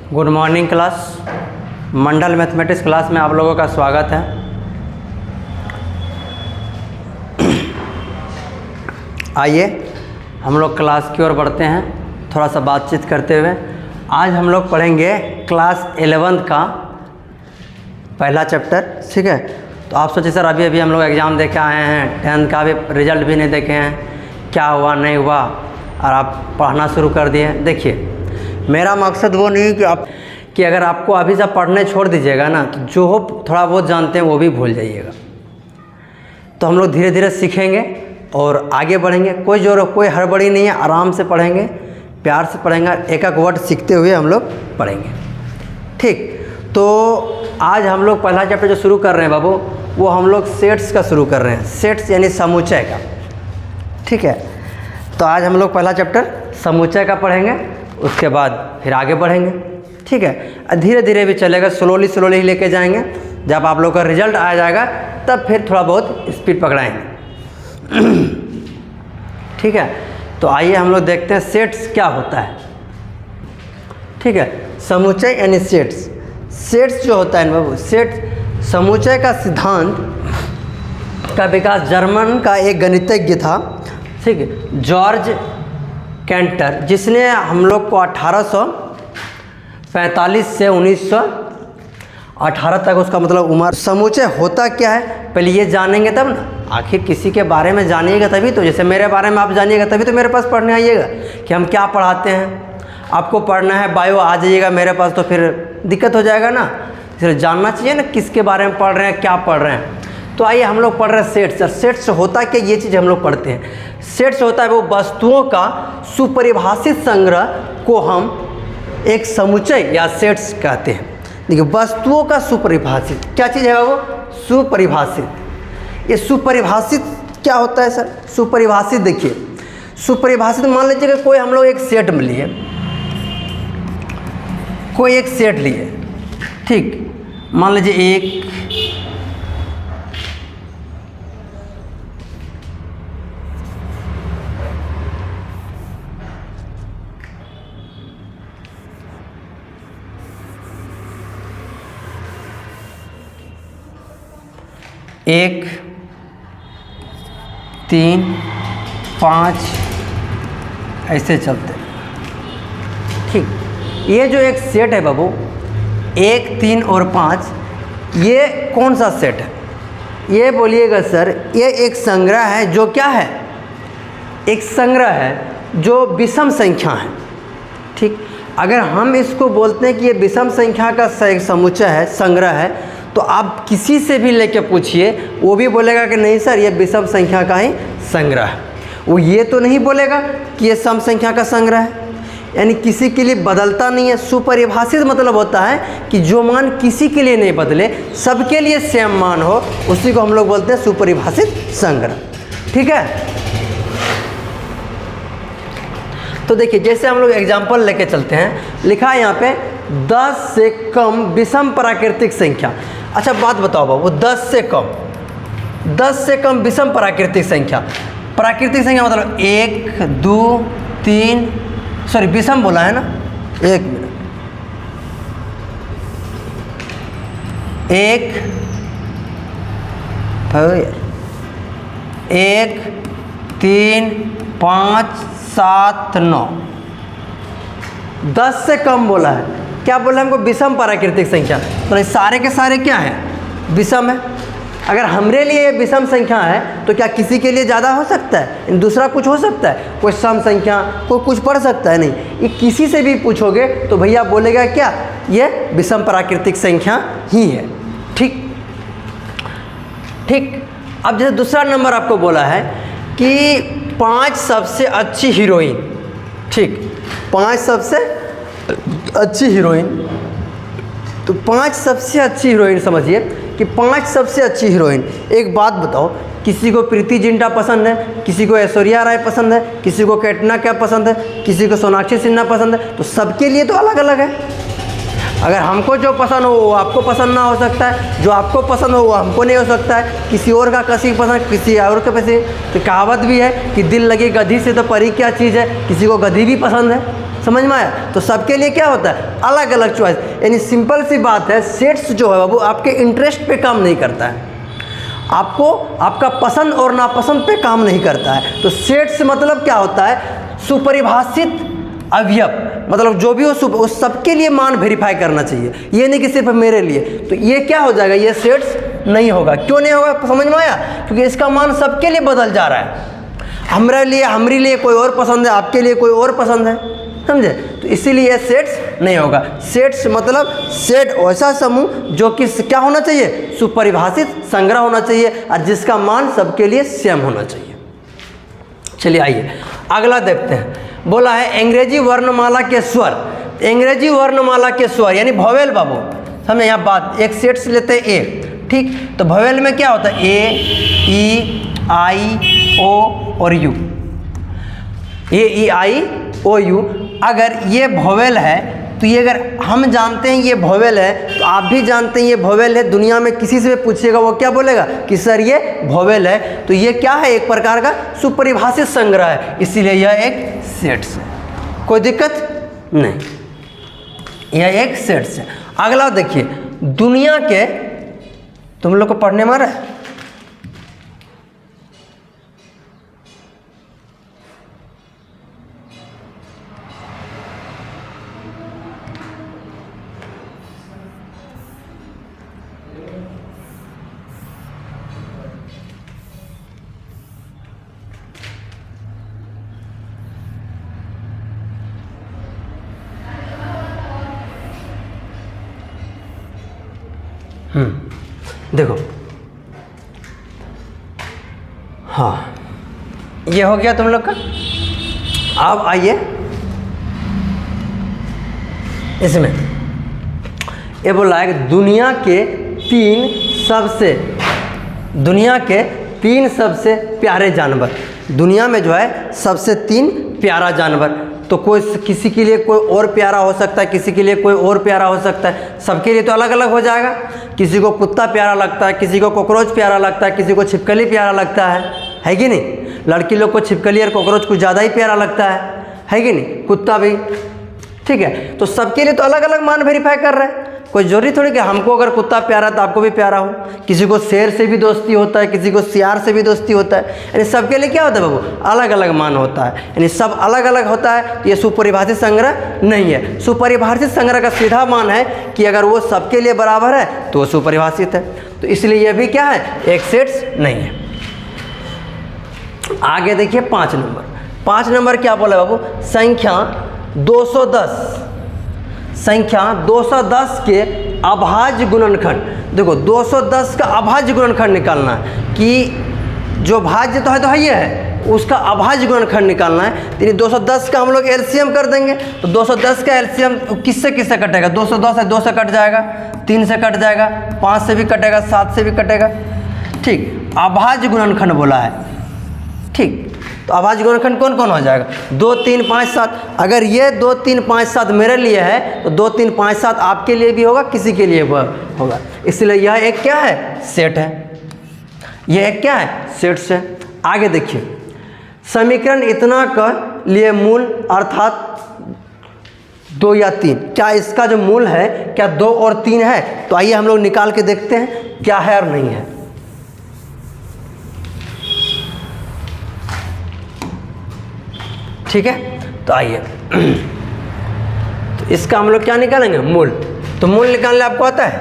Good morning class. Mandal mathematics class में आप लोगों का स्वागत है। आइए हम लोग क्लास की ओर बढ़ते हैं, थोड़ा सा बातचीत करते हुए। आज हम लोग पढ़ेंगे क्लास 11th का पहला चैप्टर, ठीक है। तो आप सोचिए सर अभी हम लोग एग्ज़ाम दे के आए हैं, 10th का भी रिजल्ट भी नहीं देखे हैं, क्या हुआ नहीं हुआ, और आप पढ़ना शुरू कर दिए। देखिए मेरा मकसद वो नहीं कि अगर आपको अभी से पढ़ने छोड़ दीजिएगा ना, तो जो हो थोड़ा बहुत जानते हैं वो भी भूल जाइएगा। तो हम लोग धीरे धीरे सीखेंगे और आगे बढ़ेंगे। कोई हड़बड़ी नहीं है, आराम से पढ़ेंगे, प्यार से पढ़ेंगे, एक एक वर्ड सीखते हुए हम लोग पढ़ेंगे, ठीक। तो आज हम लोग पहला चैप्टर जो शुरू कर रहे हैं बाबू, वो हम लोग सेट्स का शुरू कर रहे हैं। सेट्स यानी समुच्चय का, ठीक है। तो आज हम लोग पहला चैप्टर समुच्चय का पढ़ेंगे, उसके बाद फिर आगे बढ़ेंगे, ठीक है। धीरे धीरे भी चलेगा, स्लोली ही लेके जाएंगे। जब आप लोग का रिजल्ट आ जाएगा तब फिर थोड़ा बहुत स्पीड पकड़ाएंगे, ठीक है। तो आइए हम लोग देखते हैं सेट्स क्या होता है, ठीक है। समुच्चय यानी सेट्स। सेट्स जो होता है बाबू, सेट समुच्चय का सिद्धांत का विकास जर्मन का एक गणितज्ञ था, ठीक है, जॉर्ज कैंटर, जिसने हम लोग को 1845 से 1918 तक उसका मतलब उम्र। समुच्चय होता क्या है पहले ये जानेंगे तब ना, आखिर किसी के बारे में जानिएगा तभी तो। जैसे मेरे बारे में आप जानिएगा तभी तो मेरे पास पढ़ने आइएगा कि हम क्या पढ़ाते हैं। आपको पढ़ना है बायो, आ जाइएगा मेरे पास तो फिर दिक्कत हो जाएगा ना। इसलिए जानना चाहिए ना किसके बारे में पढ़ रहे हैं, क्या पढ़ रहे हैं। तो आइए हम लोग पढ़ रहे हैं सेट्स। सेट्स होता क्या, ये चीज़ हम लोग पढ़ते हैं। सेट्स होता है वो वस्तुओं का सुपरिभाषित संग्रह को हम एक समुच्चय या सेट्स कहते हैं। देखिए वस्तुओं का सुपरिभाषित क्या चीज़ है वो, सुपरिभाषित। ये सुपरिभाषित क्या होता है सर? सुपरिभाषित देखिए, सुपरिभाषित मान लीजिए कि कोई हम लोग एक सेट में लिए, कोई एक सेट लिए, ठीक। मान लीजिए एक 3 5 ऐसे चलते, ठीक। ये जो एक सेट है बाबू 1 3 और 5, ये कौन सा सेट है? ये बोलिएगा सर, ये एक संग्रह है। जो क्या है? एक संग्रह है जो विषम संख्या है, ठीक। अगर हम इसको बोलते हैं कि ये विषम संख्या का समुच्चय है, संग्रह है, तो आप किसी से भी लेके पूछिए, वो भी बोलेगा कि नहीं सर ये विषम संख्या का ही संग्रह है। वो ये तो नहीं बोलेगा कि ये सम संख्या का संग्रह है। यानी किसी के लिए बदलता नहीं है। सुपरिभाषित मतलब होता है कि जो मान किसी के लिए नहीं बदले, सबके लिए सेम मान हो, उसी को हम लोग बोलते हैं सुपरिभाषित संग्रह, ठीक है। तो देखिए जैसे हम लोग एग्जाम्पल लेके चलते हैं, लिखा है यहाँ पे 10 से कम विषम प्राकृतिक संख्या। अच्छा बात बताओ बाबू, 10 से कम विषम प्राकृतिक संख्या। प्राकृतिक संख्या मतलब 1 2 3, सॉरी विषम बोला है ना, 1 मिनट, 1 3 5 7 9, 10 से कम बोला है। क्या बोला हमको? विषम प्राकृतिक संख्या। तो सारे के सारे क्या हैं? विषम है। अगर हमरे लिए ये विषम संख्या है तो क्या किसी के लिए ज़्यादा हो सकता है? दूसरा कुछ हो सकता है? कोई सम संख्या, कोई कुछ पढ़ सकता है? नहीं। ये किसी से भी पूछोगे तो भैया बोलेगा क्या, ये विषम प्राकृतिक संख्या ही है, ठीक। अब जैसे दूसरा नंबर आपको बोला है कि 5 सबसे अच्छी हीरोइन, ठीक। 5 सबसे अच्छी हीरोइन, तो 5 सबसे अच्छी हीरोइन समझिए कि 5 सबसे अच्छी हीरोइन। एक बात बताओ, किसी को प्रीति जिंटा पसंद है, किसी को ऐश्वर्या राय पसंद है, किसी को कैटरीना कैफ पसंद है, किसी को सोनाक्षी सिन्हा पसंद है, तो सबके लिए तो अलग अलग है। अगर हमको जो पसंद हो वो आपको पसंद ना हो सकता है, जो आपको पसंद हो वो हमको नहीं हो सकता है, किसी और का किसी पसंद किसी और के पसंद। तो कहावत भी है कि दिल लगी गधी से तो परी क्या चीज़ है, किसी को गधी भी पसंद है, समझ में आया? तो सबके लिए क्या होता है, अलग अलग चॉइस। यानी सिंपल सी बात है, सेट्स जो है बाबू आपके इंटरेस्ट पे काम नहीं करता है, आपको आपका पसंद और नापसंद पे काम नहीं करता है। तो सेट्स मतलब क्या होता है, सुपरिभाषित अवयव, मतलब जो भी हो उस सबके लिए मान वेरीफाई करना चाहिए, ये नहीं कि सिर्फ मेरे लिए। तो ये क्या हो जाएगा, ये सेट्स नहीं होगा। क्यों नहीं होगा, समझ में आया? क्योंकि इसका मान सबके लिए बदल जा रहा है। हमारे लिए कोई और पसंद है, आपके लिए कोई और पसंद है, समझे? तो इसीलिए सेट्स नहीं होगा। सेट्स मतलब सेट ऐसा समूह जो कि क्या होना चाहिए, सुपरिभाषित संग्रह होना चाहिए और जिसका मान सबके लिए सेम होना चाहिए। चलिए आइए अगला देखते हैं। बोला है अंग्रेजी वर्णमाला के स्वर। अंग्रेजी वर्णमाला के स्वर यानी भोवेल बाबू, समझे? यहाँ बात एक सेट से लेते हैं ए, ठीक? तो भोवेल में क्या होता है, ए, ई, आई, ओ और you. A, E, I, O, you. अगर ये भोवेल है तो ये, अगर हम जानते हैं ये भोवेल है तो आप भी जानते हैं ये भोवेल है। दुनिया में किसी से भी पूछिएगा वो क्या बोलेगा कि सर ये भोवेल है। तो ये क्या है, एक प्रकार का सुपरिभाषित संग्रह है, इसीलिए यह एक सेट्स है। कोई दिक्कत नहीं, यह एक सेट्स है। अगला देखिए, दुनिया के, तुम लोग को पढ़ने में आ रहा है? देखो, हाँ ये हो गया तुम लोग का। अब आइए इसमें, ये बोला है कि दुनिया के तीन सबसे प्यारे जानवर। दुनिया में जो है सबसे 3 प्यारा जानवर, तो कोई किसी के लिए कोई और प्यारा हो सकता है, किसी के लिए कोई और प्यारा हो सकता है, सबके लिए तो अलग अलग हो जाएगा। किसी को कुत्ता प्यारा लगता है, किसी को कॉकरोच प्यारा लगता है, किसी को छिपकली प्यारा लगता है कि नहीं? लड़की लोग को छिपकली और कॉकरोच कुछ ज़्यादा ही प्यारा लगता है कि नहीं? कुत्ता भी, ठीक है? तो सबके लिए तो अलग अलग मान वेरीफाई कर रहे हैं। कोई जरूरी थोड़ी कि हमको अगर कुत्ता प्यारा तो आपको भी प्यारा हो। किसी को शेर से भी दोस्ती होता है, किसी को सियार से भी दोस्ती होता है। यानी सबके लिए क्या होता है बाबू, अलग अलग मान होता है। यानी सब अलग अलग होता है, तो ये सुपरिभाषित संग्रह नहीं है। सुपरिभाषित संग्रह का सीधा मान है कि अगर वो सबके लिए बराबर है तो वो सुपरिभाषित है। तो इसलिए यह भी क्या है, एक सेट्स नहीं है। आगे देखिए 5 नंबर। 5 नंबर क्या बोला बाबू, संख्या 210 के अभाज्य गुणनखंड। देखो 210 का अभाज्य गुणनखंड निकालना है कि जो भाज्य तो है ये है, उसका अभाज्य गुणनखंड निकालना है। तो 210 का हम लोग एलसीएम कर देंगे। तो 210 का एलसीएम किससे किससे कटेगा, 210 है 2 से कट जाएगा, 3 से कट जाएगा, 5 से भी कटेगा, 7 से भी कटेगा, ठीक? अभाज्य गुणनखंड बोला है, ठीक? तो अभाज्य गुणनखंड कौन कौन हो जाएगा, 2, 3, 5, 7। अगर ये 2, 3, 5, 7 मेरे लिए है तो 2, 3, 5, 7 आपके लिए भी होगा, किसी के लिए होगा। इसलिए यह एक क्या है, सेट है। यह एक क्या है, सेट्स है। आगे देखिए, समीकरण इतना का लिए मूल अर्थात 2 या 3, क्या इसका जो मूल है क्या 2 और 3 है? तो आइए हम लोग निकाल के देखते हैं क्या है और नहीं है। ठीक है, तो आइए तो इसका हम लोग क्या निकालेंगे, मूल। तो मूल निकालने आपको आता है,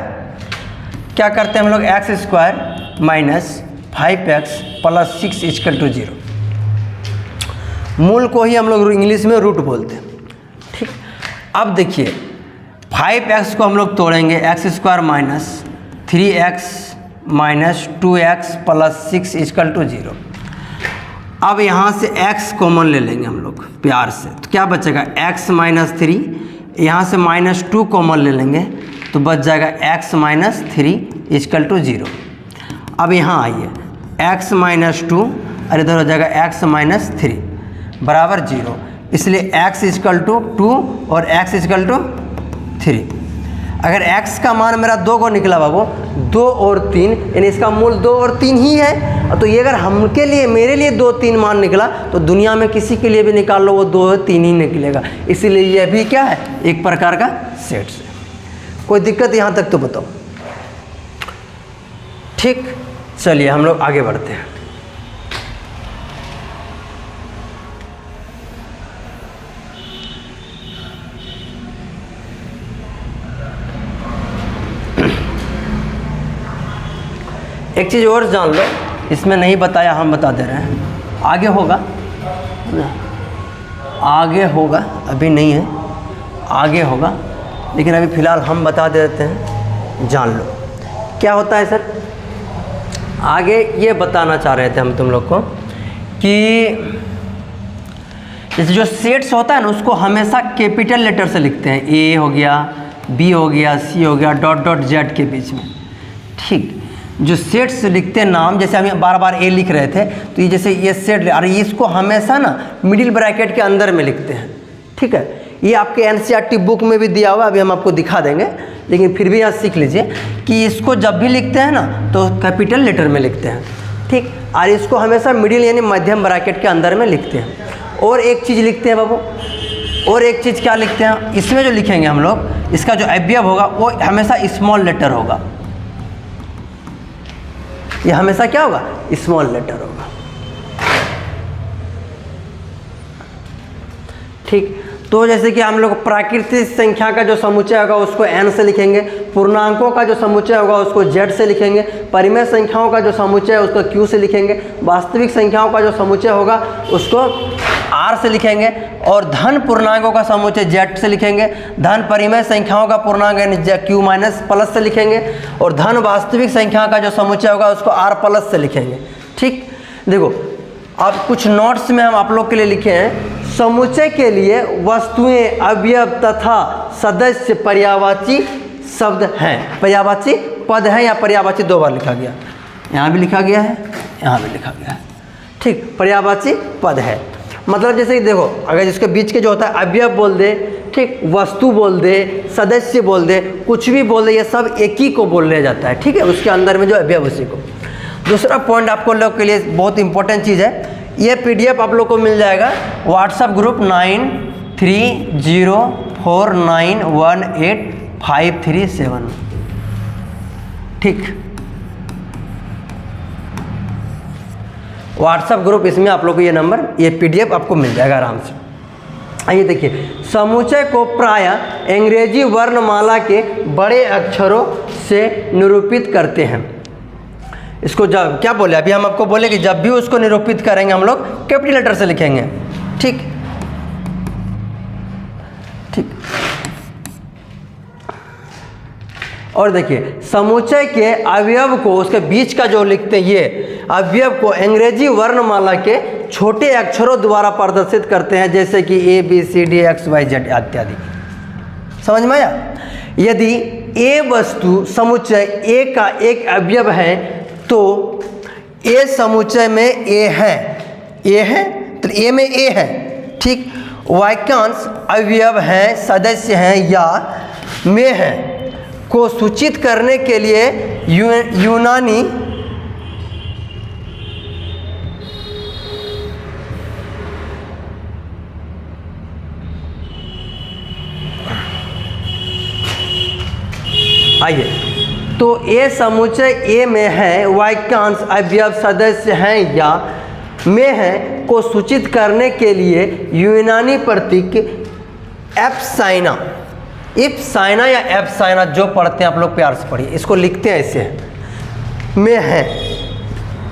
क्या करते हैं हम लोग, x² minus 5x plus 6 equal to 0। मूल को ही हम लोग इंग्लिश में रूट बोलते हैं, ठीक? अब देखिए 5x को हम लोग तोड़ेंगे, x² minus 3x minus 2x plus 6 equal to 0। अब यहाँ से x कॉमन ले लेंगे हम लोग प्यार से, तो क्या बचेगा, x माइनस 3, यहाँ से -2 कॉमन ले लेंगे तो बच जाएगा x माइनस 3 इक्वल टू 0। अब यहाँ आइए, x माइनस 2 और इधर हो जाएगा x माइनस 3 बराबर 0। इसलिए x इक्वल टू 2 और x इक्वल टू 3। अगर x का मान मेरा 2 को निकला बाबू, 2 और 3, यानी इसका मूल 2 और 3 ही है। तो ये अगर हमके लिए, मेरे लिए 2 3 मान निकला, तो दुनिया में किसी के लिए भी निकाल लो वो 2 और 3 ही निकलेगा। इसीलिए ये भी क्या है, एक प्रकार का सेट से। कोई दिक्कत यहाँ तक तो बताओ। ठीक, चलिए हम लोग आगे बढ़ते हैं। एक चीज़ और जान लो, इसमें नहीं बताया, हम बता दे रहे हैं। आगे होगा, आगे होगा, अभी नहीं है, आगे होगा, लेकिन अभी फ़िलहाल हम बता देते हैं, जान लो। क्या होता है सर, आगे ये बताना चाह रहे थे हम तुम लोग को कि जैसे जो सेट्स होता है ना, उसको हमेशा कैपिटल लेटर से लिखते हैं। ए हो गया, बी हो गया, सी हो गया, डॉट डॉट जेड के बीच में। ठीक, जो सेट्स लिखते हैं नाम, जैसे हम बार बार ए लिख रहे थे, तो ये जैसे ये सेट, अरे इसको हमेशा ना मिडिल ब्रैकेट के अंदर में लिखते हैं। ठीक है, ये आपके एनसीईआरटी बुक में भी दिया हुआ, अभी हम आपको दिखा देंगे, लेकिन फिर भी यहाँ सीख लीजिए कि इसको जब भी लिखते हैं ना तो कैपिटल लेटर में लिखते हैं। ठीक, और इसको हमेशा मिडिल यानी मध्यम ब्रैकेट के अंदर में लिखते हैं। और एक चीज़ लिखते हैं बाबू, और एक चीज़ क्या लिखते हैं, इसमें जो लिखेंगे हम लोग, इसका जो अवयव होगा वो हमेशा स्मॉल लेटर होगा। ये हमेशा क्या होगा, स्मॉल लेटर होगा। ठीक, तो जैसे कि हम लोग प्राकृतिक संख्या का जो समुच्चय होगा उसको n से लिखेंगे, पूर्णांकों का जो समुच्चय होगा उसको z से लिखेंगे, परिमेय संख्याओं का जो समुच्चय है उसको q से लिखेंगे, वास्तविक संख्याओं का जो समुच्चय होगा उसको r से लिखेंगे, और धन पूर्णांकों का समुच्चय z से लिखेंगे, धन परिमेय संख्याओं का पूर्णांक यानी q माइनस प्लस से लिखेंगे, और धन वास्तविक संख्या का जो समुच्चय होगा उसको r प्लस से लिखेंगे। ठीक, देखो अब कुछ नोट्स में हम आप लोग के लिए लिखे हैं, समुच्चय के लिए वस्तुएं, अवयव तथा सदस्य पर्यायवाची शब्द हैं। पर्यायवाची पद है या पर्यायवाची, दो बार लिखा गया, यहाँ भी लिखा गया है, यहाँ भी लिखा गया है। ठीक, पर्यायवाची पद है, मतलब जैसे कि देखो, अगर जिसके बीच के जो होता है अवयव बोल दे, ठीक, वस्तु बोल दे, सदस्य बोल दे, कुछ भी बोल दे, ये सब एक ही को बोल लिया जाता है। ठीक है, उसके अंदर में जो अवयव उसी को। दूसरा पॉइंट आपको लोग के लिए बहुत इंपॉर्टेंट चीज़ है, ये पीडीएफ आप लोग को मिल जाएगा व्हाट्सएप ग्रुप 9304918537। ठीक, व्हाट्सएप ग्रुप, इसमें आप लोग को ये नंबर, ये पीडीएफ आपको मिल जाएगा आराम से। आइए देखिए, समुच्चय को प्रायः अंग्रेजी वर्णमाला के बड़े अक्षरों से निरूपित करते हैं। इसको जब क्या बोले, अभी हम आपको बोले कि जब भी उसको निरूपित करेंगे हम लोग कैपिटल लेटर से लिखेंगे। ठीक, ठीक, और देखिए समुच्चय के अवयव को, उसके बीच का जो लिखते हैं ये अवयव को अंग्रेजी वर्णमाला के छोटे अक्षरों द्वारा प्रदर्शित करते हैं, जैसे कि ABCD XYZ इत्यादि। समझ में आया? यदि ए वस्तु समुच्चय ए का एक अवयव है तो ए समुच्चय में ए है, ए है तो ए में ए है। ठीक, वाक्यांश अवयव हैं, सदस्य हैं या में हैं को सूचित करने के लिए यूनानी आइए, तो ए समुच्चय ए में है, वाक्यांश अवयव सदस्य हैं या में हैं को सूचित करने के लिए यूनानी प्रतीक एप्साइना, इप्साइना या एप्साइना जो पढ़ते हैं आप लोग प्यार से पढ़िए, इसको लिखते हैं ऐसे में है।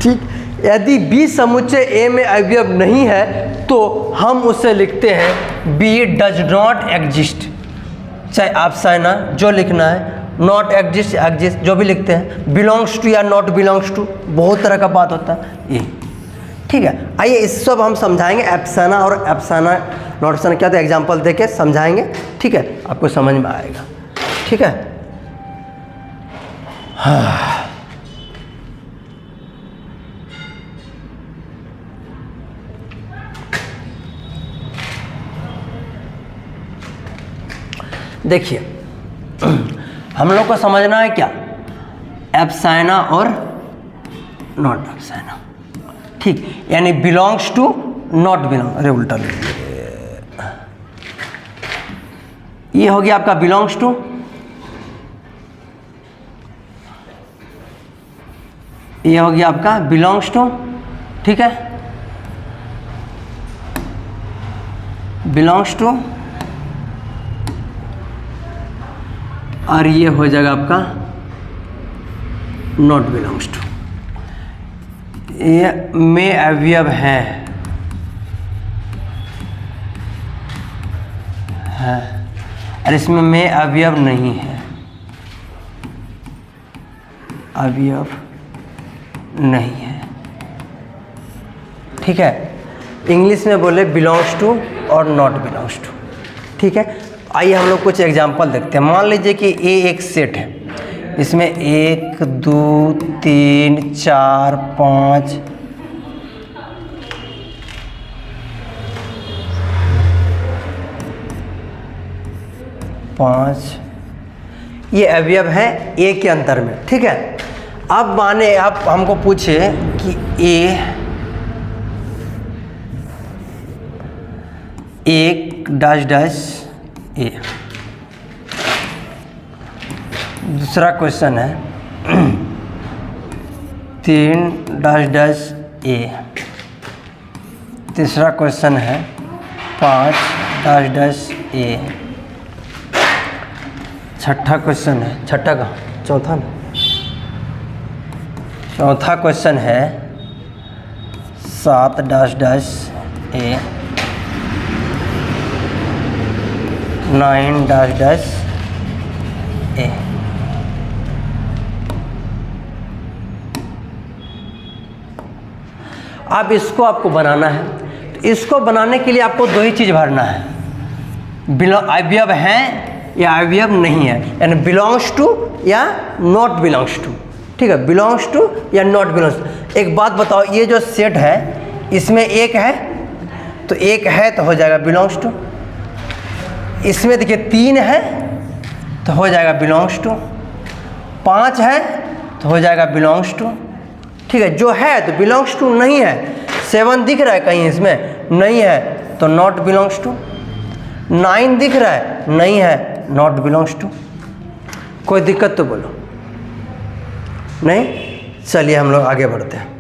ठीक, यदि बी समुच्चय ए में अवयव नहीं है तो हम उसे लिखते हैं बी डज नॉट एग्जिस्ट। चाहे एप्साइना जो लिखना है, नॉट एग्जिस्ट, एग्जिस्ट जो भी लिखते हैं, बिलोंग्स टू या नॉट बिलोंग्स टू, बहुत तरह का बात होता है ये। ठीक है, आइए इस सब हम समझाएंगे, एप्साइना और एप्साइना नॉट एप्साइना क्या, तो एग्जांपल देके समझाएंगे। ठीक है, आपको समझ में आएगा। ठीक है, हाँ देखिए हम लोग को समझना है क्या, एप्साइना और नॉट एप्साइना, ठीक, यानी बिलोंग्स टू नॉट बिलोंग, अरे उल्टा लिख दिया। ये हो गया आपका बिलोंग्स टू, ये हो गया आपका बिलोंग्स टू, ठीक है, बिलोंग्स टू, और ये हो जाएगा आपका नॉट बिलोंग्स टू। ये में अवयव है और इसमें में अवयव नहीं है, अवयव नहीं है, ठीक है। इंग्लिश में बोले बिलोंग्स टू और नॉट बिलोंग्स टू, ठीक है। आइए हम लोग कुछ एग्जांपल देखते हैं। मान लीजिए कि ए एक सेट है, इसमें 1 2 3 4 5 5 ये अवयव है ए के अंतर में, ठीक है। अब माने आप हमको पूछे कि ए एक डैश डैश ए, दूसरा क्वेश्चन है 3 डैश डैश ए, तीसरा क्वेश्चन है 5 डैश डैश ए, छठा क्वेश्चन है, छठा का चौथा ना, चौथा क्वेश्चन है 7 डैश डैश ए, 9 डैश डैश ए। अब इसको आपको बनाना है, तो इसको बनाने के लिए आपको दो ही चीज़ भरना है, अवयव है या अवयव नहीं है, यानी बिलोंग्स टू या नॉट बिलोंग्स टू, ठीक है, बिलोंग्स टू या नॉट बिलोंग्स। एक बात बताओ, ये जो सेट है इसमें एक है तो एक है तो हो जाएगा बिलोंग्स टू, इसमें देखिए 3 है तो हो जाएगा बिलोंग्स टू, 5 है तो हो जाएगा बिलोंग्स टू, ठीक है। जो है तो बिलोंग्स टू, नहीं है 7 दिख रहा है कहीं इसमें, नहीं है तो नॉट बिलोंग्स टू, 9 दिख रहा है, नहीं है, नॉट बिलोंग्स टू। कोई दिक्कत तो बोलो नहीं, चलिए हम लोग आगे बढ़ते हैं।